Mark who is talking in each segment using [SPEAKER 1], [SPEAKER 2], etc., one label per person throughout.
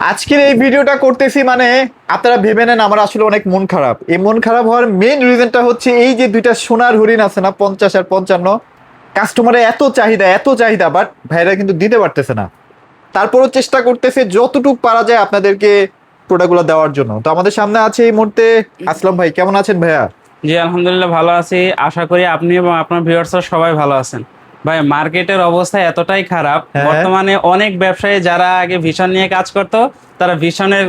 [SPEAKER 1] আজকের এই ভিডিওটা করতেছি মানে আপনারা ভেবে নেন আমার আসলে অনেক মন খারাপ। এই মন খারাপ হওয়ার মেইন রিজনটা হচ্ছে এই যে দুইটা সোনার হরিণ আছে না, 50 আর 55। কাস্টমারের এত চাহিদা বাট ভাইরা কিন্তু দিতে পারতেছে না। তারপরও চেষ্টা করতেছে যতটুকু পারা যায় আপনাদেরকে প্রোডাক্টগুলো দেওয়ার জন্য। তো আমাদের সামনে আছে এই মুহূর্তে আসলাম ভাই। কেমন আছেন ভাইয়া?
[SPEAKER 2] জি আলহামদুলিল্লাহ ভালো আছি। আশা করি আপনি এবং আপনার ভিউয়ার্সরা সবাই ভালো আছেন। ভাই মার্কেটের অবস্থা এতটাই খারাপ,
[SPEAKER 1] হ্যাঁ।
[SPEAKER 2] বর্তমানে অনেক ব্যবসায়ী যারা আগে ভিশন নিয়ে কাজ করতো তারা ভিশনের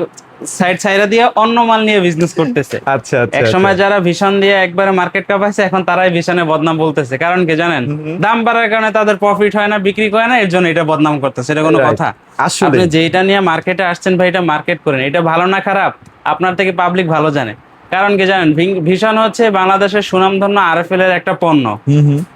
[SPEAKER 2] সাইড ছাইরা দিয়ে অন্য মাল নিয়ে বিজনেস করতেছে।
[SPEAKER 1] আচ্ছা আচ্ছা
[SPEAKER 2] এক সময় যারা ভিশন দিয়ে একবারে মার্কেট কাঁপাইছে এখন তারাই ভিশনে বদনাম বলতেছে। কারণ কি জানেন, দাম বাড়ার কারণে তাদের প্রফিট হয় না, বিক্রি করে না, এর জন্য এটা বদনাম করতেছে। এটা কোনো কথা?
[SPEAKER 1] আসলে
[SPEAKER 2] আপনি যেটা নিয়ে মার্কেটে আসছেন ভাই, এটা মার্কেট করেন। এটা ভালো না খারাপ আপনার থেকে পাবলিক ভালো জানে। কারণ কি জানেন, ভিশন হচ্ছে বাংলাদেশের সুনামধন্য আরএফএল এর একটা পণ্য।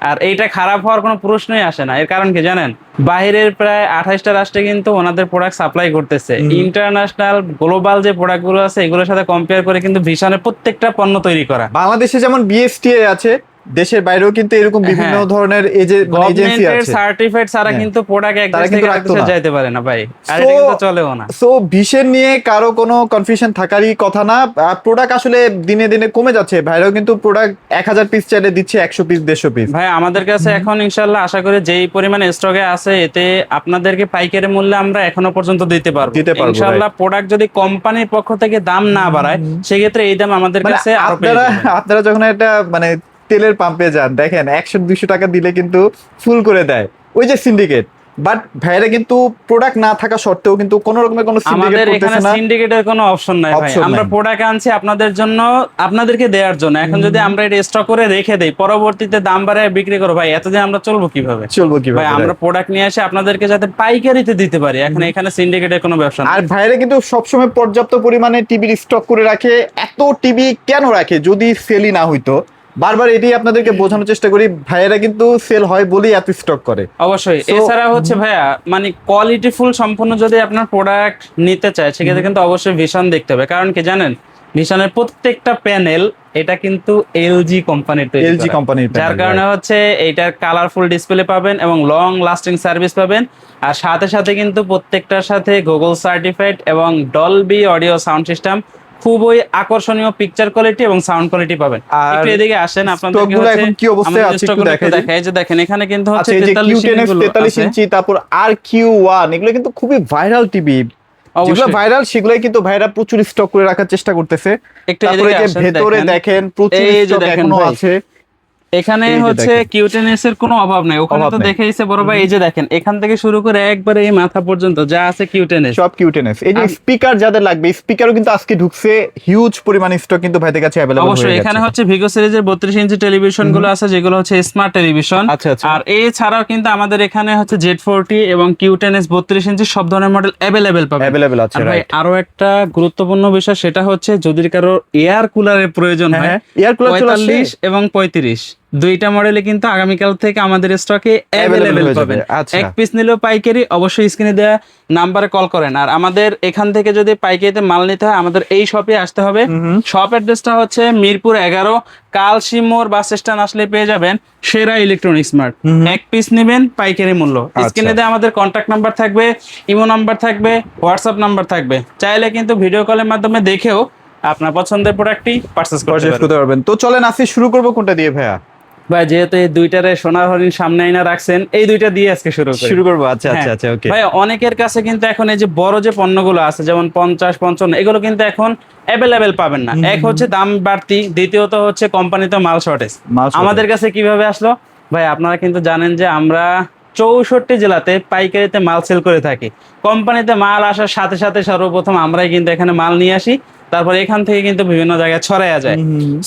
[SPEAKER 2] আর এইটা খারাপ হওয়ার কোনো প্রশ্নই আসে না। এর কারণ কি জানেন, বাইরের প্রায় 28টা রাষ্ট্রে কিন্তু ওনাদের প্রোডাক্ট সাপ্লাই করতেছে। ইন্টারন্যাশনাল গ্লোবাল যে প্রোডাক্ট গুলো আছে এগুলোর সাথে কম্পেয়ার করে কিন্তু ভিশনের প্রত্যেকটা পণ্য তৈরি করা।
[SPEAKER 1] বাংলাদেশে যেমন বিএসটিআই আছে, দেশের বাইরেও কিন্তু এরকম বিভিন্ন ধরনের এজেন্সি আছে।
[SPEAKER 2] সার্টিফাইড ছাড়া কিন্তু প্রোডাক্ট এক দেশ থেকে আরেক দেশে যাইতে পারে না ভাই, আর
[SPEAKER 1] So-
[SPEAKER 2] এটা কিন্তু চলেও না।
[SPEAKER 1] সো ভিশন নিয়ে কারো কোনো কনফিউশন থাকারই কথা না। প্রোডাক্ট আসলে দিনে দিনে কমে যাচ্ছে। ভাইরাও কিন্তু প্রোডাক্ট 1000 পিস চাইলে দিচ্ছে 100 পিস 150 পিস।
[SPEAKER 2] ভাই আমাদের কাছে এখন ইনশাল্লাহ আশা করি যেই পরিমাণে স্টকে আছে এতে আপনাদেরকে পাইকারি মূল্যে আমরা এখনো পর্যন্ত দিতে পারবো ইনশাল্লাহ। প্রোডাক্ট যদি কোম্পানির পক্ষ থেকে দাম না বাড়ায় সেক্ষেত্রে এই দাম আমাদের কাছে আরো পেয়ে যাবেন।
[SPEAKER 1] আপনারা যখন একটা মানে তেলের পাম্পে যান, দেখেন 100-200 টাকা দিলে কিন্তু ফুল করে দেয় ওই যে সিন্ডিকেট। বাট ভাইরা কিন্তু প্রোডাক্ট না থাকা সত্ত্বেও কিন্তু কোনো রকমের কোনো সিন্ডিকেট
[SPEAKER 2] আমাদের এখানে
[SPEAKER 1] করতেছে না।
[SPEAKER 2] সিন্ডিকেটের কোনো অপশন নাই ভাই। আমরা প্রোডাক্ট আনছি আপনাদের জন্য, আপনাদেরকে দেওয়ার জন্য। এখন যদি আমরা এটা স্টক করে রেখে দেই, পরবর্তীতে দাম বাড়ায় বিক্রি করব, ভাই এতদিন আমরা চলবো কিভাবে? ভাই আমরা প্রোডাক্ট নিয়ে আসি আপনাদেরকে যাতে পাইকারিতে দিতে পারি। এখন এখানে সিন্ডিকেটের কোনো ব্যবসা নাই।
[SPEAKER 1] আর ভাইরা কিন্তু সবসময় পর্যাপ্ত পরিমাণে টিভির স্টক করে রাখে। এত টিভি কেন রাখে যদি সেলই না হইতো? বারবার এটাই আপনাদেরকে বোঝানোর চেষ্টা করি, ভাইয়েরা কিন্তু সেল হয় বলেই এত স্টক করে।
[SPEAKER 2] অবশ্যই। এছাড়া হচ্ছে ভাইয়া মানে কোয়ালিটি ফুল সম্পূর্ণ যদি আপনার প্রোডাক্ট নিতে চায় সেক্ষেত্রে কিন্তু অবশ্যই ভিশন দেখতে হবে। কারণ কি জানেন, ভিশনের প্রত্যেকটা প্যানেল এটা কিন্তু এলজি কোম্পানির তৈরি,
[SPEAKER 1] এলজি কোম্পানির,
[SPEAKER 2] যার কারণে হচ্ছে এইটার কালারফুল ডিসপ্লে পাবেন এবং লং লাস্টিং সার্ভিস পাবেন। আর সাথে সাথে কিন্তু প্রত্যেকটার সাথে গুগল সার্টিফাইড এবং ডলবি অডিও সাউন্ড সিস্টেম, খুবই আকর্ষণীয় পিকচার কোয়ালিটি এবং সাউন্ড কোয়ালিটি পাবেন। একটু এদিকে আসেন, আপনাদেরকে
[SPEAKER 1] এখন কি অবস্থায় আছে একটু দেখাই।
[SPEAKER 2] যে দেখেন এখানে কিন্তু হচ্ছে
[SPEAKER 1] এই যে Q10 ইঞ্চি, তারপর RQ1, এগুলো কিন্তু খুবই ভাইরাল টিভি। যেগুলো ভাইরাল সেগুলাই কিন্তু ভাইরা প্রচুর স্টক করে রাখার চেষ্টা করতেছে। তারপরে যে ভেতরে দেখেন প্রচুর স্টক এখনো আছে।
[SPEAKER 2] এখানে হচ্ছে কিউটেনএস এর কোনো অভাব নাই। ওখানে তো দেখাইছে বড় ভাই, এই যে দেখেন এখান থেকে শুরু করে একবারে এই মাথা পর্যন্ত যা আছে কিউটেনএস,
[SPEAKER 1] সব কিউটেনএস। এই যে স্পিকার যাদের লাগবে, স্পিকারও কিন্তু আজকে ঢুকছে, হিউজ পরিমাণে স্টক কিন্তু ভাইদের কাছে अवेलेबल হয়ে গেছে।
[SPEAKER 2] অবশ্যই এখানে হচ্ছে ভিগো সিরিজের 32 ইঞ্চি টেলিভিশন গুলো আছে, যেগুলো হচ্ছে স্মার্ট টেলিভিশন। আর এছাড়াও কিন্তু আমাদের এখানে হচ্ছে Z40 এবং কিউটেনএস 32 ইঞ্চি সব ধরনের মডেল अवेलेबल আছে। ভাই আরো একটা গুরুত্বপূর্ণ বিষয়, সেটা হচ্ছে যদি কারো এয়ার কুলারের প্রয়োজন হয়,
[SPEAKER 1] এয়ার কুলার
[SPEAKER 2] 45 এবং 35 দুইটা মডেলে কিন্তু আগামীকাল থেকে আমাদের স্টকে अवेलेबल পাবেন। এক পিস নিলেও পাইকারি, অবশ্যই স্ক্রিনে দেওয়া নাম্বারে কল করেন। আর আমাদের এখান থেকে যদি পাইকারিতে মাল নিতে হয় আমাদের এই শপে আসতে হবে। শপ অ্যাড্রেসটা হচ্ছে মিরপুর 11 কালশি মোড় বাস স্ট্যান্ড আসলে পেয়ে যাবেন সেরা ইলেকট্রনিক্স মার্ট। এক পিস নেবেন পাইকারি মূল্য। স্ক্রিনে দেওয়া আমাদের কন্ট্যাক্ট নাম্বার থাকবে, ইমো নাম্বার থাকবে, হোয়াটসঅ্যাপ নাম্বার থাকবে। চাইলে কিন্তু ভিডিও কলের মাধ্যমে দেখেও আপনার পছন্দের প্রোডাক্টটি পারচেজ করতে পারবেন।
[SPEAKER 1] তো চলেন আজকে শুরু করব কোনটা দিয়ে ভাইয়া?
[SPEAKER 2] ভাই যেহেতু এই দুইটারে সোনার হরিণ সামনে আইনা রাখছেন, এই দুইটা দিয়ে আজকে শুরু করব।
[SPEAKER 1] আচ্ছা আচ্ছা আচ্ছা, ওকে
[SPEAKER 2] ভাই অনেকের কাছে কিন্তু এখন এই যে বড় যে পণ্যগুলো আছে যেমন 50-55 এগুলো কিন্তু এখন अवेलेबल পাবেন না। এক হচ্ছে দাম বাড়তি, দ্বিতীয়ত হচ্ছে কোম্পানিতে মাল শর্টেজ। আমাদের কাছে কিভাবে আসলো ভাই, আপনারা কিন্তু জানেন যে আমরা 64 জেলাতে পাইকারিতে মাল সেল করে থাকি। কোম্পানিতে মাল আসার সাথে সাথে সর্বপ্রথম আমরাই কিন্তু এখানে মাল নিয়ে আসি, তারপর এখান থেকে কিন্তু বিভিন্ন জায়গায় ছড়ায়া যায়।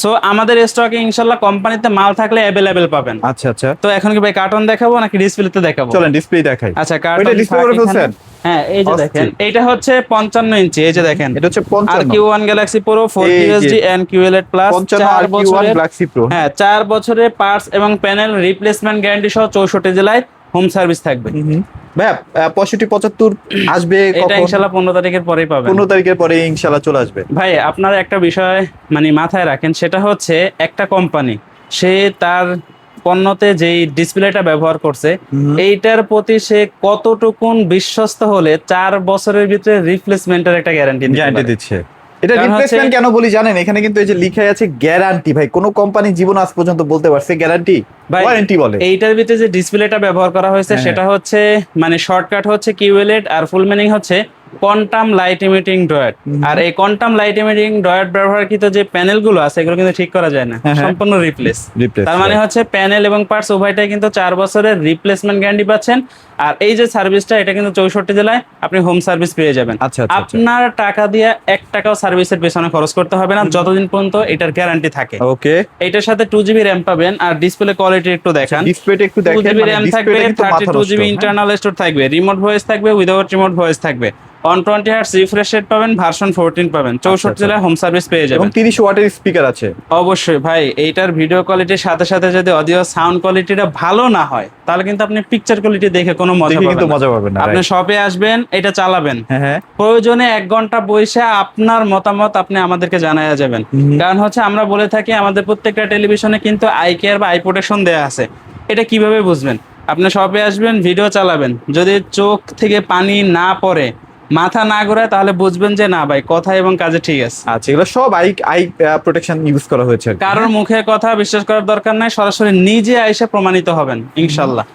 [SPEAKER 2] সো আমাদের স্টকে ইনশাআল্লাহ কোম্পানিতে মাল থাকলে अवेलेबल পাবেন।
[SPEAKER 1] আচ্ছা আচ্ছা,
[SPEAKER 2] তো এখন কি ভাই কার্টন দেখাবো নাকি ডিসপ্লেতে দেখাবো?
[SPEAKER 1] চলেন ডিসপ্লে দেখাই।
[SPEAKER 2] আচ্ছা কার্টন
[SPEAKER 1] ডিসপ্লে করে ফেলছেন?
[SPEAKER 2] হ্যাঁ এই যে দেখেন, এটা হচ্ছে 55 ইঞ্চি। এই যে দেখেন
[SPEAKER 1] এটা হচ্ছে 55
[SPEAKER 2] RQ1 Galaxy Pro 4K UHD and QLED Plus
[SPEAKER 1] 55 RQ1 Galaxy Pro।
[SPEAKER 2] হ্যাঁ 4 বছরের পার্টস এবং প্যানেল রিপ্লেসমেন্ট গ্যারান্টি সহ 64 জেলায় হোম সার্ভিস থাকবে।
[SPEAKER 1] ভাই 65-75 আসবে কখন?
[SPEAKER 2] এটা ইনশাআল্লাহ 15 তারিখের পরেই পাবেন।
[SPEAKER 1] 15 তারিখের পরে ইনশাআল্লাহ চলে আসবে।
[SPEAKER 2] ভাই আপনারা একটা বিষয় মানে মাথায় রাখেন, সেটা হচ্ছে একটা কোম্পানি সে তার পণ্যতে যেই ডিসপ্লেটা ব্যবহার করছে এইটার প্রতি সে কতটুকুন বিশ্বস্ত হলে 4 বছরের ভিতরে রিপ্লেসমেন্টের একটা গ্যারান্টি
[SPEAKER 1] দিচ্ছে। এটা
[SPEAKER 2] কারণ
[SPEAKER 1] রিপ্লেসমেন্ট কেন বলি জানেন? এখানে কিন্তু এই যে লিখা আছে গ্যারান্টি। ভাই কোন কোম্পানি জীবন আজ পর্যন্ত বলতে পারছে গ্যারান্টি? ওয়ারেন্টি বলে।
[SPEAKER 2] এইটার ভিতরে যে ডিসপ্লেটা ব্যবহার করা হয়েছে সেটা হচ্ছে মানে শর্টকাট হচ্ছে কিউএলইডি আর ফুল মিনিং হচ্ছে কোয়ান্টাম লাইট ইমিটিং ডায়োড। আর এই কোয়ান্টাম লাইট ইমিটিং ডায়োড ব্যবহারকৃত যে প্যানেল গুলো আছে এগুলো কিন্তু ঠিক করা যায় না, সম্পূর্ণ রিপ্লেস। তার মানে হচ্ছে প্যানেল এবং পার্টস উভয়টাই কিন্তু 4 বছরের রিপ্লেসমেন্ট গ্যারান্টি পাচ্ছেন। আর এই যে সার্ভিসটা এটা কিন্তু 64 জেলায় আপনি হোম সার্ভিস পেয়ে যাবেন। আপনার টাকা দিয়ে 1 টাকাও সার্ভিসের পেছনে খরচ করতে হবে না যতদিন পর্যন্ত এটার গ্যারান্টি থাকে।
[SPEAKER 1] ওকে,
[SPEAKER 2] এটার সাথে 2GB RAM পাবেন। আর ডিসপ্লে কোয়ালিটি একটু দেখেন,
[SPEAKER 1] ডিসপ্লেটা একটু দেখেন,
[SPEAKER 2] 2GB RAM থাকবে, 32GB ইন্টারনাল স্টোর থাকবে, রিমোট ভয়েস থাকবে, উইদাউট রিমোট ভয়েস থাকবে, 120 হার্টজ রিফ্রেশ রেট পাবেন, ভার্সন 14 পাবেন, 64 জেলায় হোম সার্ভিস পেয়ে যাবেন
[SPEAKER 1] এবং 30 ওয়াটের স্পিকার আছে।
[SPEAKER 2] অবশ্যই ভাই, এইটার ভিডিও কোয়ালিটির সাথে সাথে যদি অডিও সাউন্ড কোয়ালিটিটা ভালো না হয় তাহলে কিন্তু আপনি পিকচার কোয়ালিটি দেখে কোনো মজা পাবেন না। আপনি শপে আসবেন, এটা চালাবেন, প্রয়োজনে 1 ঘন্টা বসে আপনার মতামত আপনি আমাদেরকে জানায়া যাবেন। কারণ হচ্ছে আমরা বলে থাকি আমাদের প্রত্যেকটা টেলিভিশনে কিন্তু আই কেয়ার বা আই প্রোটেকশন দেয়া আছে। এটা কিভাবে বুঝবেন? আপনি শপে আসবেন, ভিডিও চালাবেন, যদি চোখ থেকে পানি না পড়ে, মাথা না ঘোরায়, তাহলে বুঝবেন যে না ভাই কথা এবং কাজে ঠিক আছে।
[SPEAKER 1] আচ্ছা, এগুলো সব আই প্রোটেকশন ইউজ করা হয়েছে।
[SPEAKER 2] কারোর মুখে কথা বিশ্বাস করার দরকার নাই, সরাসরি নিজে আইসা প্রমাণিত হবেন ইনশাল্লাহ।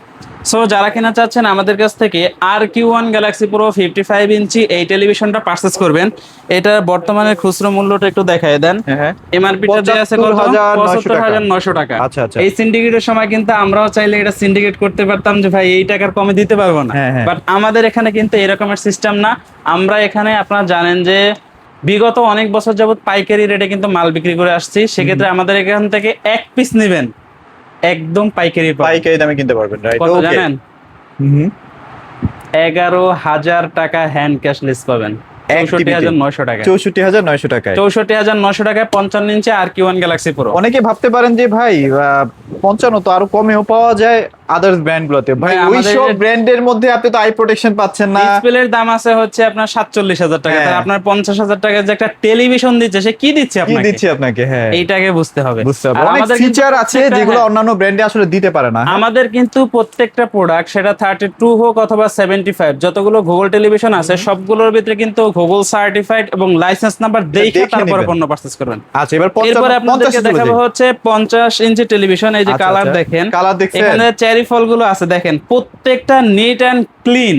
[SPEAKER 2] সো যারা কিনা চাচ্ছেন আমাদের কাছ থেকে RQ1 Galaxy Pro 55 ইঞ্চি এই টেলিভিশনটা পারচেজ করবেন, এটার বর্তমানে খুচরো মূল্যটা একটু দেখায় দেন। এমআরপিটা দেয়া আছে কত? ৭৫,৯০০ টাকা।
[SPEAKER 1] আচ্ছা আচ্ছা।
[SPEAKER 2] এই সিন্ডিকেটের সময় কিন্তু আমরাও চাইলে এটা সিন্ডিকেট করতে পারতাম যে ভাই এই টাকার কমে দিতে পারবো না, বাট আমাদের এখানে কিন্তু এরকমের সিস্টেম না। আমরা এখানে আপনারা জানেন যে বিগত অনেক বছর যাবত পাইকারি রেটে কিন্তু মাল বিক্রি করে আসছি। সেক্ষেত্রে আমাদের এখান থেকে 1 পিস নেবেন একদম পাইকারি
[SPEAKER 1] দামে কিনতে পারবেন, রাইট?
[SPEAKER 2] কত জানেন? 11,000 টাকা হ্যান্ড ক্যাশলেস পাবেন, ৬৪,৯০০ টাকা।
[SPEAKER 1] ৬৪,৯০০ টাকায়
[SPEAKER 2] ৬৪,৯০০ টাকায় 55 ইঞ্চি RQ1 Galaxy Pro।
[SPEAKER 1] অনেকে ভাবতে পারেন যে ভাই 55 তো আরো কমেও পাওয়া যায় আদার্স ব্র্যান্ড গুলোতে। ভাই ওই সব ব্র্যান্ডের মধ্যে আপনি তো আই প্রোটেকশন পাচ্ছেন না।
[SPEAKER 2] ডিসপ্লের দাম আছে হচ্ছে আপনার ৪৭,০০০ টাকা, তাহলে আপনার ৫০,০০০ টাকার যে একটা টেলিভিশন দিচ্ছে সে কি দিচ্ছে আপনাকে? হ্যাঁ, এইটাকে বুঝতে হবে।
[SPEAKER 1] অনেক ফিচার আছে যেগুলো অন্যান্য ব্র্যান্ডে আসলে দিতে পারে না।
[SPEAKER 2] আমাদের কিন্তু প্রত্যেকটা প্রোডাক্ট, সেটা 32 হোক অথবা 75, যতগুলো গুগল টেলিভিশন আছে সবগুলোর ভিতরে কিন্তু গুগল সার্টিফাইড এবং লাইসেন্স নাম্বার দেখে তারপরে পণ্য পারচেজ করবেন।
[SPEAKER 1] আচ্ছা,
[SPEAKER 2] এরপরে আপনাদেরকে দেখাবো হচ্ছে 50 ইঞ্চি টেলিভিশন। এই যে কালার দেখেন, এখানে চেরি ফলগুলো আছে দেখেন, প্রত্যেকটা নিট এন্ড ক্লিন,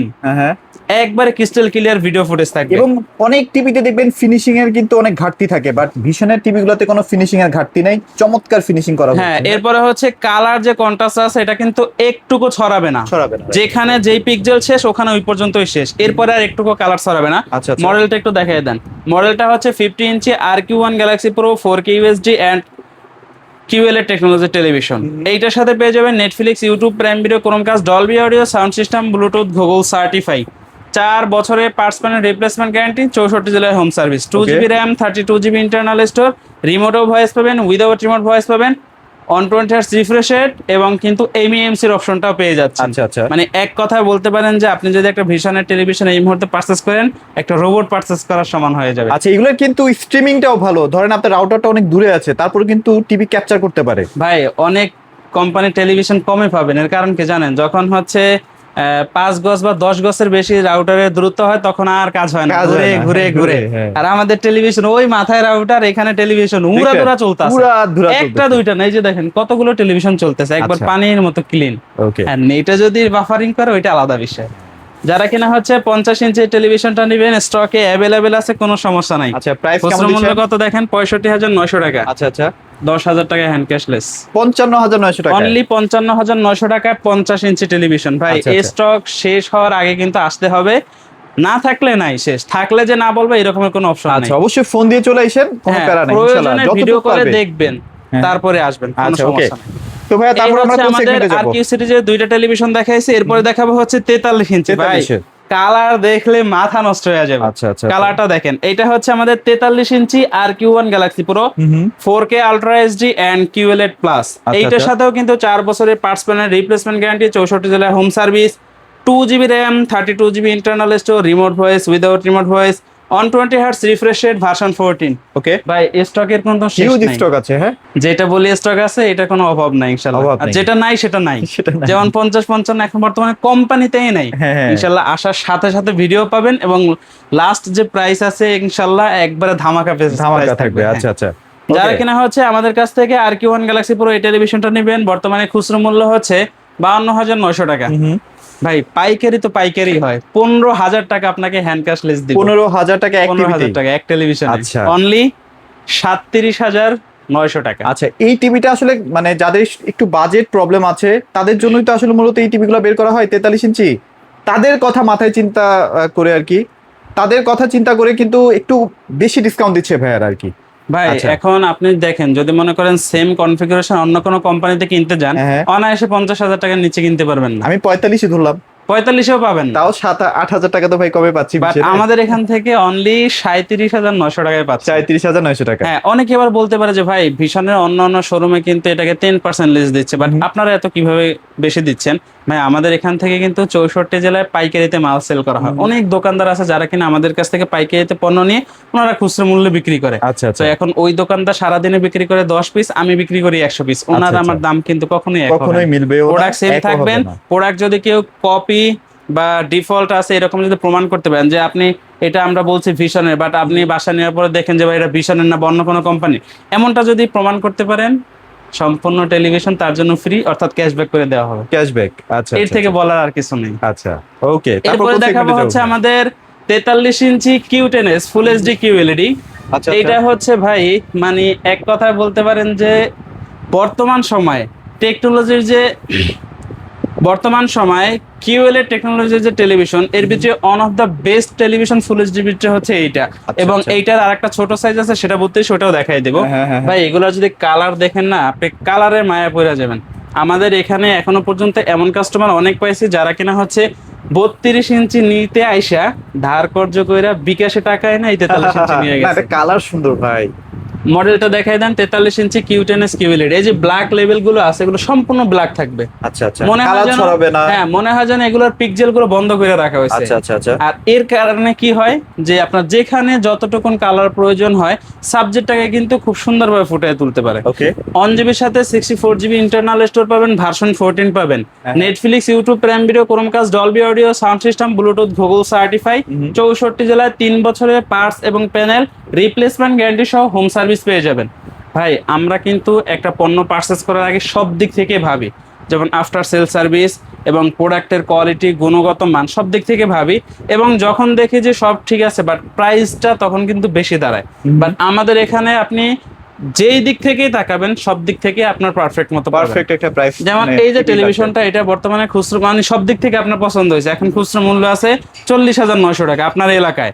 [SPEAKER 2] একবারে ক্রিস্টাল ক্লিয়ার ভিডিও ফুটেজ থাকবে।
[SPEAKER 1] এবং অনেক টিভিতে দেখবেন ফিনিশিং এর কিন্তু অনেক ঘাটতি থাকে, বাট ভিশনের টিভিগুলোতে কোনো ফিনিশিং এর ঘাটতি নাই, চমৎকার ফিনিশিং করা হয়েছে।
[SPEAKER 2] হ্যাঁ, এরপরে হচ্ছে কালার যে কন্ট্রাস্ট আছে এটা কিন্তু একটুকু ছড়াবে না, যেখানে যেই পিক্সেল শেষ ওখানে ওই পর্যন্তই শেষ, এরপরে আর একটুকু কালার ছড়াবে না। মডেলটা একটু দেখাই দেন। মডেলটা হচ্ছে 50 ইঞ্চি RQ1 Galaxy Pro 4K UHD and QLED technology television. এইটার সাথে পেয়ে যাবেন Netflix, YouTube, prime video, Chromecast, Dolby audio, sound system, Bluetooth, Google certify, 4 বছরের পার্টস প্যানেল রিপ্লেসমেন্ট গ্যারান্টি, 64 জেলায় home service, 2GB RAM, 32GB internal store, রিমোটও voice পাবেন, without remote voice পাবেন, 120 hertz refresh rate এবং কিন্তু এমইএমসির অপশনটাও পেয়ে যাচ্ছেন। মানে এক কথায় বলতে পারেন যে আপনি যদি একটা ভিশনের টেলিভিশন এই মুহূর্তে পারচেজ করেন, একটা রোবট পারচেজ করার সমান হয়ে যাবে।
[SPEAKER 1] আচ্ছা, এগুলোর কিন্তু স্ট্রিমিংটাও ভালো। ধরেন আপনার রাউটারটা অনেক দূরে আছে, তারপর কিন্তু টিভি ক্যাপচার করতে পারে।
[SPEAKER 2] ভাই অনেক কোম্পানির টেলিভিশন কমে পাবেন, এর কারণ কি জানেন? যখন হচ্ছে 5 গজ বা 10 গজের বেশি রাউটারের দূরত্ব হয় তখন আর কাজ হয় না, ঘুরে ঘুরে। আর আমাদের টেলিভিশন ওই মাথায় রাউটার, এখানে টেলিভিশন উড়াধুরা চলতেছে, একটা দুইটা না, এই যে দেখেন কতগুলো টেলিভিশন চলতেছে, একবার পানির মতো ক্লিন। আর এটা যদি বাফারিং করে ওইটা আলাদা বিষয়। যারা কিনা হচ্ছে 50 ইঞ্চি টেলিভিশনটা নেবেন, স্টকে অ্যাভেলেবেল আছে, কোনো সমস্যা নাই।
[SPEAKER 1] আচ্ছা, প্রাইস
[SPEAKER 2] কেমন মূল্য কত দেখেন? 65,900 টাকা।
[SPEAKER 1] আচ্ছা আচ্ছা,
[SPEAKER 2] 10,000 টাকা হ্যান্ড ক্যাশলেস,
[SPEAKER 1] 55,900 টাকা,
[SPEAKER 2] অনলি 55,900 টাকায় 50 ইঞ্চি টেলিভিশন। ভাই এই স্টক শেষ হওয়ার আগে কিন্তু আসতে হবে, না থাকলে নাই, শেষ থাকলে যে না বলবে এরকমের কোনো অপশন নাই।
[SPEAKER 1] আচ্ছা, অবশ্যই ফোন দিয়ে চলে আসেন, কোনো প্যারা নাই,
[SPEAKER 2] ইনশাআল্লাহ ভিডিও করে দেখবেন, তারপরে আসবেন, কোনো সমস্যা নাই।
[SPEAKER 1] তো ভাই তারপর আমরা কোন সেগমেন্টে যাব?
[SPEAKER 2] RQ সিরিজের দুইটা টেলিভিশন দেখাইছি, এরপরে দেখাবো হচ্ছে 43 ইঞ্চি। ভাই কালার দেখলে মাথা নষ্ট হয়ে যাবে।
[SPEAKER 1] আচ্ছা আচ্ছা,
[SPEAKER 2] কালারটা দেখেন, এটা হচ্ছে আমাদের 43 ইঞ্চি RQ1 Galaxy Pro 4K Ultra HD and QLED Plus। এইটার সাথেও কিন্তু 4 বছরের পার্টস প্যানেল রিপ্লেসমেন্ট গ্যারান্টি, 64 জেলায় home service, 2GB RAM, 32GB internal store, remote voice, without remote voice, 120 hertz refresh rate version 14।
[SPEAKER 1] ওকে
[SPEAKER 2] ভাই স্টকের কোনো শেষ
[SPEAKER 1] হিউজ
[SPEAKER 2] নাই।
[SPEAKER 1] স্টক আছে। হ্যাঁ,
[SPEAKER 2] যেটা বলি স্টক আছে, এটা কোনো অভাব নাই ইনশাআল্লাহ।
[SPEAKER 1] অভাব
[SPEAKER 2] আর
[SPEAKER 1] নেই।
[SPEAKER 2] যেটা নাই সেটা নাই।
[SPEAKER 1] সেটা নাই।
[SPEAKER 2] যেমন 50-55 এখন বর্তমানে কোম্পানিতেই নাই।
[SPEAKER 1] হ্যাঁ, হ্যাঁ।
[SPEAKER 2] ইনশাআল্লাহ আসার সাথে সাথে ভিডিও পাবেন, এবং লাস্ট যে প্রাইস আছে ইনশাআল্লাহ একবারে ধামাকা
[SPEAKER 1] ধামাকা
[SPEAKER 2] প্রাইস
[SPEAKER 1] থাকবে।
[SPEAKER 2] হ্যাঁ।
[SPEAKER 1] আচ্ছা আচ্ছা।
[SPEAKER 2] যারা
[SPEAKER 1] Okay.
[SPEAKER 2] কিনা হচ্ছে আমাদের কাছ থেকে RQ1 গ্যালাক্সি প্রো এই টেলিভিশনটা নেবেন, বর্তমানে খুচরো মূল্য হচ্ছে 52,900 টাকা। ভাই পাইকারি তো পাইকারি হয়, 15,000 টাকা আপনাকে হ্যান্ড ক্যাশ লেস দিব।
[SPEAKER 1] 15,000 টাকা এক
[SPEAKER 2] 15,000
[SPEAKER 1] টিভিতে।
[SPEAKER 2] টাকা এক টেলিভিশনে,
[SPEAKER 1] আচ্ছা।
[SPEAKER 2] অনলি 37,900 টাকা।
[SPEAKER 1] আচ্ছা, এই টিভিটা আসলে মানে যাদের একটু বাজেট প্রবলেম আছে তাদের জন্যই তো আসলে মূলত এই টিভিগুলো বের করা হয় 43 ইঞ্চি। তাদের কথা মাথায় চিন্তা করে আর কি, তাদের কথা চিন্তা করে কিন্তু একটু বেশি ডিসকাউন্ট দিচ্ছে ভাইয়ার আর কি।
[SPEAKER 2] ভাই
[SPEAKER 1] আচ্ছা।
[SPEAKER 2] এখন আপনি দেখেন, যদি মনে করেন সেম কনফিগারেশন অন্য কোনো কোম্পানিতে কিনতে যান,
[SPEAKER 1] হ্যাঁ।
[SPEAKER 2] অনায়াসে 50,000 টাকার নিচে কিনতে পারবেন না।
[SPEAKER 1] আমি 45 ধরলাম,
[SPEAKER 2] 45-এও পাবেন না।
[SPEAKER 1] তাও 7-8 হাজার টাকা তো ভাই কমে পাচ্ছি।
[SPEAKER 2] বাট আমাদের এখান থেকে অনলি 37,900 টাকায় পাচ্ছে।
[SPEAKER 1] 37,900 টাকা।
[SPEAKER 2] হ্যাঁ, অনেকে আবার বলতে পারে যে ভাই ভীষণের অন্য অন্য শোরুমে কিন্তু এটাকে 10% লেস দিচ্ছে, বাট আপনারা এত কিভাবে বেশি দিচ্ছেন? ভাই আমাদের এখান থেকে কিন্তু 64 জেলায় পাইকারিতে মাল সেল করা হয়। অনেক দোকানদার আছে যারা কিনা আমাদের কাছ থেকে পাইকারিতে পণ্য নিয়ে ওনারা খুচরো মূল্যে বিক্রি করে।
[SPEAKER 1] আচ্ছা
[SPEAKER 2] তো
[SPEAKER 1] আচ্ছা।
[SPEAKER 2] এখন ওই দোকানদার সারাদিনে বিক্রি করে 10 পিস, আমি বিক্রি করি 100 পিস। ওনার
[SPEAKER 1] আচ্ছা,
[SPEAKER 2] আমার দাম কিন্তু কখনোই এক হবে না।
[SPEAKER 1] কখনোই মিলবেও না,
[SPEAKER 2] প্রোডাক্ট সেম
[SPEAKER 1] একও হবে
[SPEAKER 2] থাকবেন।
[SPEAKER 1] না।
[SPEAKER 2] প্রোডাক্ট যদি কেউ কপি বা ডিফল্ট আছে এরকম যদি প্রমাণ করতে পারেন যে আপনি এটা আমরা বলছি ভিশনের, বাট আপনি বাসা নেওয়ার পরে দেখেন যে ভাই এটা ভিশনের না অন্য কোনো কোম্পানি, এমনটা যদি প্রমাণ করতে পারেন, সম্পূর্ণ টেলিভিশন তার জন্য ফ্রি, অর্থাৎ ক্যাশব্যাক করে দেওয়া হবে।
[SPEAKER 1] ক্যাশব্যাক। আচ্ছা
[SPEAKER 2] এর থেকে বলার আর কিছু নেই।
[SPEAKER 1] আচ্ছা। ওকে, তারপর
[SPEAKER 2] এরপরে
[SPEAKER 1] কোন
[SPEAKER 2] দেখাবো
[SPEAKER 1] সেগমেন্টে
[SPEAKER 2] হচ্ছে
[SPEAKER 1] যাব?
[SPEAKER 2] আমাদের 43 ইঞ্চি Q10s ফুল এইচডি QLED।
[SPEAKER 1] আচ্ছা,
[SPEAKER 2] এইটা হচ্ছে ভাই মানে এক কথায় বলতে পারেন যে বর্তমান সময়ে টেকনোলজির যে বর্তমান সময়ে QLED টেকনোলজির যে টেলিভিশন, এর ভিতরে one of the best television full HD ভিতরে হচ্ছে এইটা।
[SPEAKER 1] আচ্ছা,
[SPEAKER 2] এবং
[SPEAKER 1] আচ্ছা।
[SPEAKER 2] এইটার আরেকটা ছোট সাইজ আছে, সেটা বলতে ওটাও দেখাই দেবো।
[SPEAKER 1] হ্যাঁ, হ্যাঁ,
[SPEAKER 2] ভাই এগুলো যদি কালার দেখেন না, আপনি কালারে মায়া পড়ে যাবেন। আমাদের এখানে এখনো পর্যন্ত এমন কাস্টমার অনেক পাইছি যারা কিনা হচ্ছে 32 ইঞ্চি নিতে আইসা ধার কর্য কইরা বিকাশে টাকায় না এই 43 ইঞ্চি নিয়ে
[SPEAKER 1] না,
[SPEAKER 2] গেছে।
[SPEAKER 1] এটা কালার সুন্দর ভাই।
[SPEAKER 2] মডেলটা দেখাই দেন, 43 ইঞ্চি Q10s QLED। এই যে ব্ল্যাক লেভেল গুলো আছে এগুলো সম্পূর্ণ ব্ল্যাক থাকবে।
[SPEAKER 1] আচ্ছা আচ্ছা,
[SPEAKER 2] মনে হয়
[SPEAKER 1] কালার
[SPEAKER 2] যেন
[SPEAKER 1] ছড়াবে না।
[SPEAKER 2] হ্যাঁ, মনে হয় যেন এগুলোর পিক্সেল গুলো বন্ধ করে রাখা হয়েছে।
[SPEAKER 1] আচ্ছা আচ্ছা আচ্ছা।
[SPEAKER 2] আর এর কারণে কি হয় যে আপনার যেখানে যতটুকুন কালার প্রয়োজন হয় সাবজেক্টটাকে কিন্তু খুব সুন্দরভাবে ফুটিয়ে তুলতে পারে।
[SPEAKER 1] ওকে।
[SPEAKER 2] 1 জিবির সাথে 64 GB ইন্টারনাল স্টোর পাবেন, ভার্সন 14 পাবেন।
[SPEAKER 1] হ্যাঁ।
[SPEAKER 2] Netflix, YouTube, prime video, Chromecast, Dolby audio, sound system, Bluetooth, Google certify. 64 জেলায় 3 বছরের পার্টস এবং প্যানেল রিপ্লেসমেন্ট গ্যারান্টি সহ হোম সার্ভিস পেয়ে যাবেন। ভাই আমরা কিন্তু একটা পণ্য পারচেস করার আগে সব দিক থেকে ভাবি, যেমন আফটার সেল সার্ভিস এবং প্রোডাক্টের কোয়ালিটি, গুণগত মান, সব দিক থেকে ভাবি। এবং যখন দেখি যে সব ঠিক আছে বাট প্রাইসটা তখন কিন্তু বেশি দাঁড়ায়। বাট আমাদের এখানে আপনি যেই দিক থেকেই তাকাবেন সব দিক থেকে আপনার পারফেক্ট মতো পারফেক্ট।
[SPEAKER 1] পারফেক্ট একটা প্রাইস।
[SPEAKER 2] যেমন এই যে টেলিভিশনটা, এটা বর্তমানে খুচরো মানে সব দিক থেকে আপনার পছন্দ হয়েছে, এখন খুচরো মূল্য আছে 40,900 টাকা আপনার এলাকায়।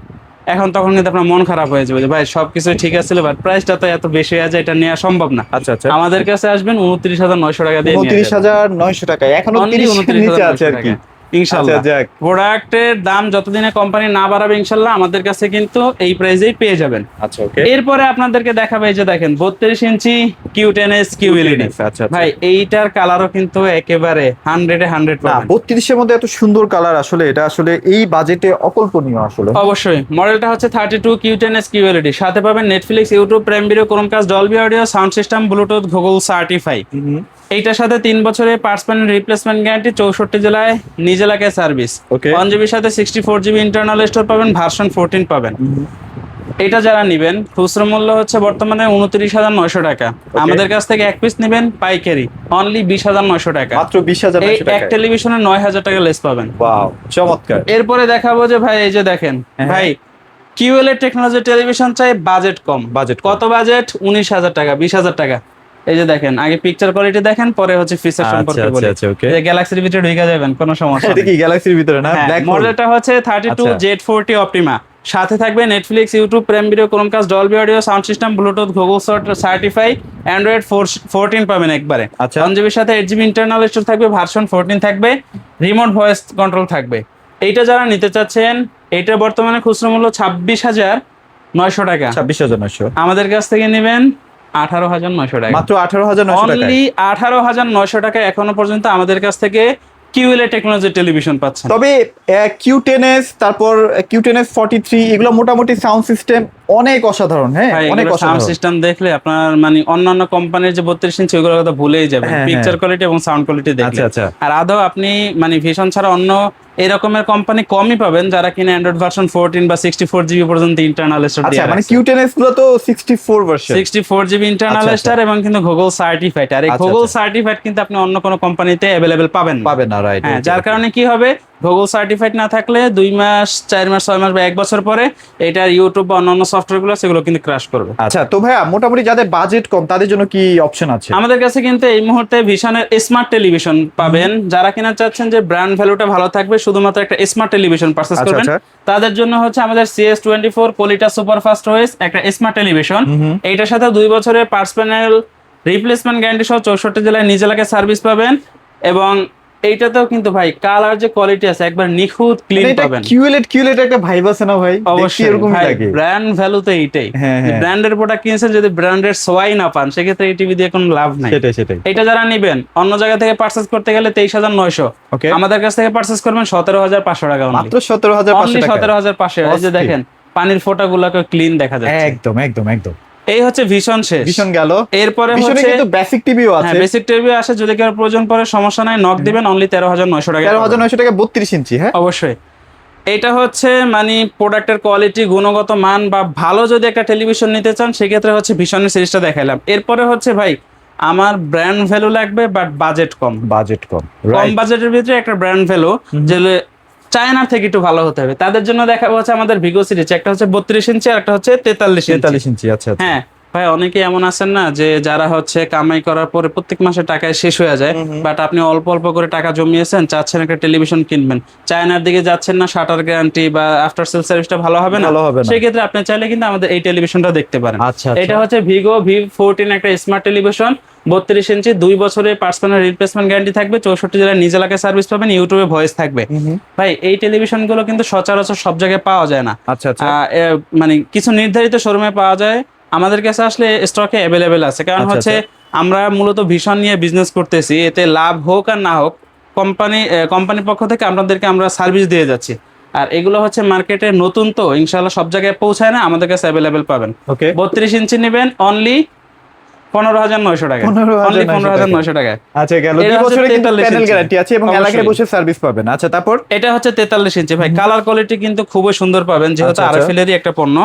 [SPEAKER 2] এখন তখন কিন্তু আপনার মন খারাপ হয়ে যাবে যে ভাই সবকিছু ঠিক আছে বাট প্রাইসটা তো এত বেশি হয়ে যায়, এটা নেওয়া সম্ভব না।
[SPEAKER 1] আচ্ছা আচ্ছা।
[SPEAKER 2] আমাদের কাছে আসবেন 29,900 টাকা দিয়ে নিয়ে যাবেন।
[SPEAKER 1] 29,900 টাকা, এখনো 30 এর নিচে আছে আর কি।
[SPEAKER 2] ইনশাআল্লাহ
[SPEAKER 1] আচ্ছা, যাক।
[SPEAKER 2] প্রোডাক্টের দাম যতদিনে কোম্পানি না বাড়াবে ইনশাআল্লাহ আমাদের কাছে কিন্তু এই প্রাইসেই পেয়ে যাবেন।
[SPEAKER 1] আচ্ছা, ওকে।
[SPEAKER 2] এরপরে আপনাদেরকে দেখাবে এই যে দেখেন 32 ইঞ্চি Q10s QLED।
[SPEAKER 1] আচ্ছা, আচ্ছা।
[SPEAKER 2] ভাই এইটার কালারও কিন্তু একেবারে 100-এ 100
[SPEAKER 1] না,
[SPEAKER 2] পাবেন।
[SPEAKER 1] 32 এর মধ্যে এত সুন্দর কালার, আসলে এটা আসলে এই বাজেটে অকল্পনীয় আসলে।
[SPEAKER 2] অবশ্যই মডেলটা হচ্ছে 32 Q10s QLED, সাথে পাবেন Netflix, YouTube, prime video, Chromecast, Dolby audio, sound system, Bluetooth, Google certify. এইটার সাথে 3 বছরের পার্টস প্যানেল রিপ্লেসমেন্ট গ্যারান্টি, 64 জেলায় নিজ এলাকায় সার্ভিস।
[SPEAKER 1] Okay.
[SPEAKER 2] 1 জিবির সাথে 64 GB ইন্টারনাল স্টোর পাবেন, ভার্সন 14 পাবেন। এটা যারা নিবেন খুচরো মূল্য হচ্ছে বর্তমানে 29,900 টাকা। আমাদের কাছ থেকে এক পিস নেবেন পাইকারি অনলি 20,900 টাকা।
[SPEAKER 1] মাত্র 20,900
[SPEAKER 2] এই
[SPEAKER 1] টাকা।
[SPEAKER 2] এক টেলিভিশনে 9,000 টাকা লেস পাবেন।
[SPEAKER 1] ওয়াও, চমৎকার।
[SPEAKER 2] এরপরে দেখাবো যে ভাই এই যে দেখেন ভাই QLED টেকনোলজি টেলিভিশন চাই বাজেট কম।
[SPEAKER 1] বাজেট
[SPEAKER 2] কত বাজেট? 19,000 টাকা, 20,000 টাকা। এই যে দেখেন আগে পিকচার কোয়ালিটি দেখেন, পরে হচ্ছে ফিচার সম্পর্কে বলি।
[SPEAKER 1] আচ্ছা, ওকে।
[SPEAKER 2] এই গ্যালাক্সির ভিতরে ঢুকে যাবেন কোনো সমস্যা
[SPEAKER 1] এটা
[SPEAKER 2] নেই।
[SPEAKER 1] কি গ্যালাক্সির ভিতরে না? Black hole.
[SPEAKER 2] মডেলটা হচ্ছে 32
[SPEAKER 1] আচ্ছা।
[SPEAKER 2] Z40 অপটিমা, সাথে থাকবে Netflix, YouTube, prime video, Chromecast, Dolby audio, sound system, Bluetooth, Google certify, Android 14 পাবেন একবারে।
[SPEAKER 1] আচ্ছা।
[SPEAKER 2] 1 জিবির সাথে 8 জিবি ইন্টারনাল স্টোর থাকবে, ভার্সন 14 থাকবে, রিমোট ভয়েস কন্ট্রোল থাকবে। এইটা যারা নিতে চাচ্ছেন, এইটা বর্তমানে খুচরো মূল্য 26,900 টাকা।
[SPEAKER 1] 26,900।
[SPEAKER 2] আমাদের কাছ থেকে নেবেন 18,900 টাকা।
[SPEAKER 1] মাত্র 18,900 টাকা।
[SPEAKER 2] অনলি 18,900 টাকা এখনো পর্যন্ত আমাদের কাছ থেকে কিউএলএ টেকনোলজির টেলিভিশন পাচ্ছেন।
[SPEAKER 1] তবে Q10s, তারপর Q10s 43 এগুলো মোটামুটি সাউন্ড সিস্টেম অনেক অসাধারণ। হ্যাঁ, অনেক
[SPEAKER 2] সাউন্ড
[SPEAKER 1] অসাধারণ।
[SPEAKER 2] সিস্টেম দেখলে আপনার মানে অন্যান্য কোম্পানির যে 32 ইঞ্চি ওগুলোর কথা ভুলেই যাবেন,
[SPEAKER 1] হ্যাঁ,
[SPEAKER 2] পিকচার কোয়ালিটি এবং সাউন্ড কোয়ালিটি দেখলে।
[SPEAKER 1] আচ্ছা।
[SPEAKER 2] আর আদৌ আপনি মানে ভিশন ছাড়া অন্য এই রকমের কোম্পানি কমই পাবেন যারা কিনা অ্যান্ড্রয়েড ভার্সন 14 বা 64 জিবি পর্যন্ত ইন্টারনাল স্টোর দিয়ে
[SPEAKER 1] আচ্ছা, মানে
[SPEAKER 2] রাখছে।
[SPEAKER 1] Q10s গুলো তো 64 ভার্সন,
[SPEAKER 2] 64 জিবি ইন্টারনাল
[SPEAKER 1] আচ্ছা।
[SPEAKER 2] স্টোর এবং কিন্তু গুগল সার্টিফাইড। আর এই
[SPEAKER 1] আচ্ছা,
[SPEAKER 2] গুগল
[SPEAKER 1] আচ্ছা।
[SPEAKER 2] সার্টিফাইড কিন্তু আপনি অন্য কোনো কোম্পানিতে অ্যাভেলেবেল পাবেন না।
[SPEAKER 1] পাবেন না, রাইট।
[SPEAKER 2] হ্যাঁ, যার কারণে কি হবে, গুগল সার্টিফাইড না থাকলে 2 মাস 4 মাস 6 মাস বা 1 বছর পরে এটার ইউটিউব বা অন্যান্য সফটওয়্যারগুলো সেগুলো কিন্তু ক্র্যাশ করবে।
[SPEAKER 1] আচ্ছা, তো ভাইয়া মোটামুটি যাদের বাজেট কম তাদের জন্য কি অপশন আছে?
[SPEAKER 2] আমাদের কাছে কিন্তু এই মুহূর্তে ভিশনের স্মার্ট টেলিভিশন পাবেন। যারা কিনা চাচ্ছেন যে ব্র্যান্ড ভ্যালুটা ভালো থাকবে, শুধুমাত্র একটা স্মার্ট টেলিভিশন পারচেজ
[SPEAKER 1] আচ্ছা,
[SPEAKER 2] করবেন,
[SPEAKER 1] আচ্ছা।
[SPEAKER 2] তাদের জন্য হচ্ছে আমাদের CS24 কোয়ালিটা সুপারফাস্ট ওএস একটা স্মার্ট টেলিভিশন। এইটার সাথে 2 বছরের পার্টস প্যানেল রিপ্লেসমেন্ট গ্যারান্টি সহ 64 জেলায় নিজ এলাকায় সার্ভিস পাবেন। এবং এইটাতেও কিন্তু ভাই কালার যে কোয়ালিটি আছে একবার নিখুঁত ক্লিন
[SPEAKER 1] মানে এটা
[SPEAKER 2] পাবেন।
[SPEAKER 1] কিউএলএড একটা ভাইব আছে না ভাই? দেখতে
[SPEAKER 2] অবশ্যই
[SPEAKER 1] এরকমই
[SPEAKER 2] ভাই,
[SPEAKER 1] লাগে।
[SPEAKER 2] ব্র্যান্ড ভ্যালু তো এইটাই।
[SPEAKER 1] হ্যাঁ, হ্যাঁ।
[SPEAKER 2] ব্র্যান্ডের প্রোডাক্ট কিনছেন, যদি ব্র্যান্ডের সোয়াই না পান সেক্ষেত্রে এই টিভি দিয়ে কোনো লাভ নাই।
[SPEAKER 1] সেটাই।
[SPEAKER 2] এটা যারা নেবেন অন্য জায়গা থেকে পারচেজ করতে গেলে 23,900,
[SPEAKER 1] ওকে।
[SPEAKER 2] আমাদের কাছ থেকে পারচেজ করবেন 17,500 টাকা only।
[SPEAKER 1] মাত্র 17,500
[SPEAKER 2] অনলি
[SPEAKER 1] টাকা।
[SPEAKER 2] 17,500। এই যে
[SPEAKER 1] অস্থির।
[SPEAKER 2] দেখেন পানির ফোঁটাগুলোকে ক্লিন দেখা যাচ্ছে।
[SPEAKER 1] একদম।
[SPEAKER 2] এই হচ্ছে ভিশন শেষ।
[SPEAKER 1] ভীষণ গেল।
[SPEAKER 2] এরপরে
[SPEAKER 1] ভীষণে
[SPEAKER 2] হচ্ছে
[SPEAKER 1] কিন্তু বেসিক টিভিও আছে।
[SPEAKER 2] বেসিক টিভি আসে, যদি কারো প্রয়োজন পড়ে সমস্যা নাই, নক দিবেন, অনলি 13,900 টাকা।
[SPEAKER 1] 13,900 টাকা 32 ইঞ্চি। হ্যাঁ,
[SPEAKER 2] অবশ্যই। এটা হচ্ছে মানে প্রোডাক্টের কোয়ালিটি, গুণগত মান বা ভালো যদি একটা টেলিভিশন নিতে চান সেক্ষেত্রে হচ্ছে ভিশনের সিরিজটা দেখাইলাম। এরপরে হচ্ছে ভাই আমার ব্র্যান্ড ভ্যালু লাগবে বাট বাজেট কম।
[SPEAKER 1] কম,
[SPEAKER 2] কম বাজেটের ভিতরে একটা ব্র্যান্ড ভ্যালু যে চায়নার থেকে একটু ভালো হতে হবে, তাদের জন্য দেখাবো হচ্ছে আমাদের ভিগো সিরিজ। একটা হচ্ছে 32 ইঞ্চি আর একটা হচ্ছে 43
[SPEAKER 1] ইঞ্চি। আচ্ছা।
[SPEAKER 2] হ্যাঁ ভাই, অনেকে এমন আছেন না যে যারা হচ্ছে কামাই করার পরে প্রত্যেক মাসে টাকায় শেষ হয়ে যায়, বাট আপনি অল্প অল্প করে টাকা জমিয়েছেন, চাচ্ছেন একটা টেলিভিশন কিনবেন, চায়নার দিকে যাচ্ছেন না, শাটার গ্যারান্টি বা আফটার সেল সার্ভিসটা ভালো হবে না, সেই ক্ষেত্রে আপনি চাইলে কিন্তু আমাদের এই টেলিভিশনটা দেখতে পারেন।
[SPEAKER 1] আচ্ছা।
[SPEAKER 2] এটা হচ্ছে ভিগো V14 একটা স্মার্ট টেলিভিশন, 32 ইঞ্চি, 2 বছরের পার্সোনাল রিপ্লেসমেন্ট গ্যারান্টি থাকবে, 64 জেলায় নিজ এলাকায় সার্ভিস পাবেন, ইউটিউবে ভয়েস থাকবে। ভাই এই টেলিভিশন গুলো কিন্তু সচরাচর সব জায়গায় পাওয়া যায় না।
[SPEAKER 1] আচ্ছা।
[SPEAKER 2] মানে কিছু নির্ধারিত শোরুমে পাওয়া যায়, আমাদের কাছে আসলে স্টকে অ্যাভেলেবেল আছে। কারণ হচ্ছে আমরা মূলত ভিশন নিয়ে বিজনেস করতেছি, এতে লাভ হোক আর না হোক কোম্পানির পক্ষ থেকে আপনাদেরকে আমরা সার্ভিস দিয়ে যাচ্ছি। আর এগুলো হচ্ছে মার্কেটে নতুন, তো ইনশাআল্লাহ সব জায়গায় পৌঁছায় না, আমাদের কাছে অ্যাভেলেবেল পাবেন।
[SPEAKER 1] ওকে।
[SPEAKER 2] 32 ইঞ্চি নেবেন অনলি 15,900 টাকা। অনলি 15,900 টাকা।
[SPEAKER 1] আচ্ছা, গেল।
[SPEAKER 2] এটা
[SPEAKER 1] 2
[SPEAKER 2] হচ্ছে
[SPEAKER 1] বছরের কিন্তু
[SPEAKER 2] 43
[SPEAKER 1] প্যানেল
[SPEAKER 2] ইঞ্চি।
[SPEAKER 1] গ্যারান্টি আছে এবং এলাকায় বসে সার্ভিস পাবেন। আচ্ছা, তারপর
[SPEAKER 2] এটা হচ্ছে 43 ইঞ্চি ভাই, কালার কোয়ালিটি কিন্তু খুবই সুন্দর পাবেন, যেহেতু
[SPEAKER 1] আচ্ছা।
[SPEAKER 2] আরএফএল-এরই একটা পণ্য।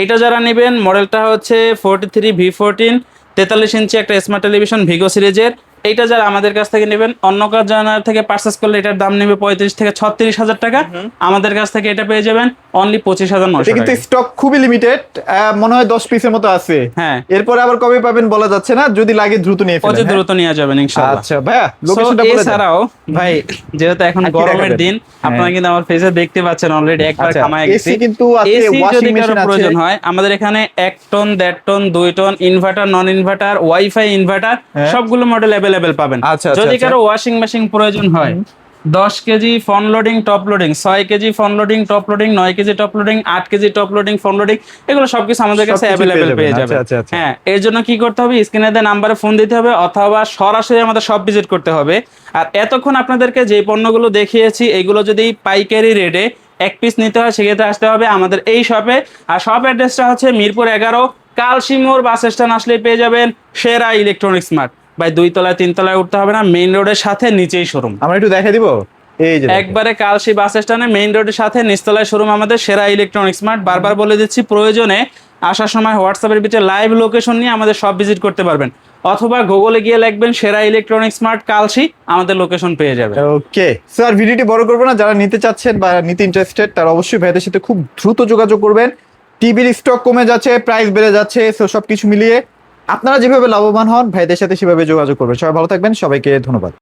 [SPEAKER 2] এটা যারা নেবেন, মডেলটা হচ্ছে 43 V14, 43 ইঞ্চি একটা স্মার্ট টেলিভিশন ভিগো সিরিজের। এইটা যারা আমাদের কাছ থেকে নেবেন, অন্য কারো থেকে পারচেজ করলে এটার দাম নেবে 35 থেকে 36,000 টাকা, আমাদের কাছ থেকে এটা পেয়ে যাবেন অনলি 25,900
[SPEAKER 1] কিন্তু
[SPEAKER 2] টাকা।
[SPEAKER 1] স্টক খুবই লিমিটেড, মনে হয় 10 পিসের মতো আছে।
[SPEAKER 2] হ্যাঁ,
[SPEAKER 1] এরপর আবার কবে পাবেন বলা যাচ্ছে না, যদি লাগে দ্রুত নিয়ে ফেলেন।
[SPEAKER 2] অতি দ্রুত নিয়ে যাবেন ইনশাআল্লাহ।
[SPEAKER 1] আচ্ছা ভাইয়া, লোকেশনটা বলে দেন।
[SPEAKER 2] এছাড়াও ভাই যেহেতু এখন
[SPEAKER 1] আর কি
[SPEAKER 2] গরমের
[SPEAKER 1] দেখাবেন?
[SPEAKER 2] দিন, আপনারা কিন্তু আমার ফেসে দেখতে পাচ্ছেন অলরেডি একবার
[SPEAKER 1] আচ্ছা,
[SPEAKER 2] কামায় গেছি।
[SPEAKER 1] এসি কিন্তু আছে,
[SPEAKER 2] এসি
[SPEAKER 1] ওয়াশিং
[SPEAKER 2] যদি কারো
[SPEAKER 1] মেশিন আছে।
[SPEAKER 2] প্রয়োজন হয়, আমাদের এখানে 1 ton, 1.5 ton, 2 ton, inverter, non inverter, wifi, inverter সবগুলো মডেল অ্যাভেলেবেল পাবেন।
[SPEAKER 1] আচ্ছা,
[SPEAKER 2] যদি কারো ওয়াশিং মেশিন প্রয়োজন হয়, 10 KG front loading top loading, 6 KG front loading top loading, 9 KG top loading, 8 KG top loading front loading, এগুলো সবকিছু আমাদের কাছে
[SPEAKER 1] সবকিছু
[SPEAKER 2] অ্যাভেলেবেল পেয়ে যাবেন।
[SPEAKER 1] আচ্ছা।
[SPEAKER 2] হ্যাঁ, এর জন্য কি করতে হবে, স্ক্রিনে দেওয়া নাম্বারে ফোন দিতে হবে অথবা সরাসরি আমাদের শপ ভিজিট করতে হবে। আর এতক্ষণ আপনাদেরকে যে পণ্যগুলো দেখিয়েছি এগুলো যদি পাইকারি রেটে 1 পিস নিতে হয় সেক্ষেত্রে আসতে হবে আমাদের এই শপে। আর শপ অ্যাড্রেসটা হচ্ছে মিরপুর 11, কালশিমোর বাস স্ট্যান্ড আসলেই পেয়ে যাবেন সেরা ইলেকট্রনিক্স মার্ট। ভাই 2 তলায় 3 তলায় উঠতে হবে না, মেইন রোডের সাথে নিচেই শোরুম।
[SPEAKER 1] আমরা একটু দেখাই দিব, এই যে
[SPEAKER 2] একবারে কালশি বাস স্ট্যান্ডে মেইন রোডের সাথে নিচতলায় শোরুম আমাদের সেরা ইলেকট্রনিক্স মার্ট। বারবার বলে দিচ্ছি, প্রয়োজনে আসার সময় হোয়াটসঅ্যাপের ভিতরে লাইভ লোকেশন নিয়ে আমাদের সব ভিজিট করতে পারবেন, অথবা গুগলে গিয়ে লিখবেন সেরা ইলেকট্রনিক্স মার্ট কালশি, আমাদের লোকেশন পেয়ে যাবেন।
[SPEAKER 1] ওকে স্যার, ভিডিওটি বড় করবো না, যারা নিতে চাচ্ছেন বা নিতে ইন্টারেস্টেড তারা অবশ্যই ভাইদের সাথে খুব দ্রুত যোগাযোগ করবেন। টিভির স্টক কমে যাচ্ছে, প্রাইস বেড়ে যাচ্ছে, সবকিছু মিলিয়ে আপনারা যেভাবে লাভবান হন ভাইদের সাথে সেভাবে যোগাযোগ করবেন। সবাই ভালো থাকবেন, সবাইকে ধন্যবাদ।